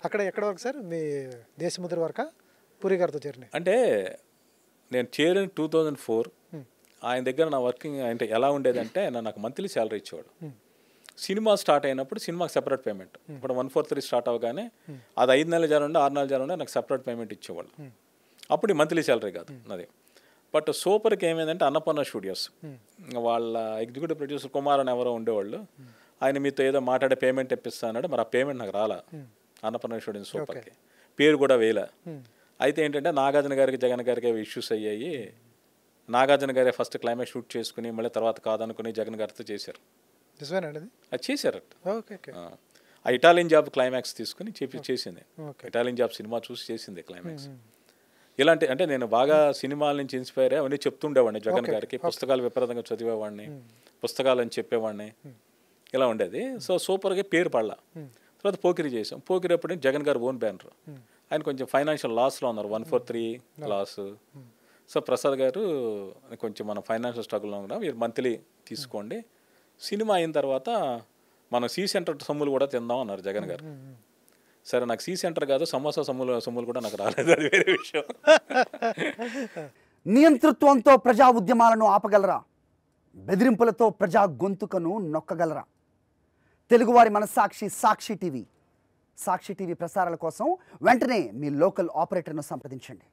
అక్కడ ఎక్కడ వరకు సార్ మీ దేశముద్ర వరకా పూరి గారితో జర్నీ? అంటే నేను చేరిన 2004. ఆయన దగ్గర నా వర్కింగ్ అంటే ఎలా ఉండేదంటే నాకు మంత్లీ శాలరీ ఇచ్చేవాడు. సినిమా స్టార్ట్ అయినప్పుడు సినిమాకి సెపరేట్ పేమెంట్. ఇప్పుడు 143 స్టార్ట్ అవగానే అది 5 నెలలు జరగండి 6 నెలలు జరగండి నాకు సెపరేట్ పేమెంట్ ఇచ్చేవాళ్ళు. అప్పుడు మంత్లీ శాలరీ కాదు నాది. బట్ సూపర్కి ఏమైందంటే అన్నపూర్ణ స్టూడియోస్ వాళ్ళ ఎగ్జిక్యూటివ్ ప్రొడ్యూసర్ కుమార్ అని ఎవరో ఉండేవాళ్ళు. ఆయన మీతో ఏదో మాట్లాడే పేమెంట్ ఇప్పిస్తా అన్నాడు. మరి ఆ పేమెంట్ నాకు రాలా అన్నపూర్ణ స్టూడియోస్ సూపర్కి, పేరు కూడా వేయలే. అయితే ఏంటంటే నాగార్జున గారికి జగన్ గారికి ఇష్యూస్ అయ్యాయి. నాగార్జున గారే ఫస్ట్ క్లైమాక్స్ షూట్ చేసుకుని మళ్ళీ తర్వాత కాదనుకుని జగన్ గారితో చేశారు. అది చేశారు. ఆ ఇటాలియన్ జాబ్ క్లైమాక్స్ తీసుకుని చేసింది. ఇటాలియన్ జాబ్ సినిమా చూసి చేసింది క్లైమాక్స్. ఇలాంటి అంటే నేను బాగా సినిమాల నుంచి ఇన్స్పైర్ అయ్యి అవన్నీ చెప్తుండేవాడిని జగన్ గారికి. పుస్తకాలు విపరీతంగా చదివేవాడిని, పుస్తకాలు అని చెప్పేవాడిని, ఇలా ఉండేది. సో సూపర్గా పేరు పడలా. తర్వాత పోకిరి చేసాం. పోకిరి అప్పుడు జగన్ గారు ఓన్ బ్యానర్. ఆయన కొంచెం ఫైనాన్షియల్ లాస్లో ఉన్నారు, 143 లాస్. సో ప్రసాద్ గారు కొంచెం మనం ఫైనాన్షియల్ స్ట్రగుల్లో ఉన్నాం, మీరు మంత్లీ తీసుకోండి, సినిమా అయిన తర్వాత మనం సి సెంటర్ సొమ్ములు కూడా తిందాం అన్నారు జగన్ గారు. సరే నాకు సి సెంటర్ కాదు సమోసా సొమ్ములు కూడా నాకు రాలేదు, అది వేరే విషయం. నియంతృత్వంతో ప్రజా ఉద్యమాలను ఆపగలరా? బెదిరింపులతో ప్రజా గొంతుకను నొక్కగలరా? తెలుగువారి మనస్సాక్షి సాక్షి టీవీ ప్రసారాల కోసం వెంటనే మీ లోకల్ ఆపరేటర్ను సంప్రదించండి.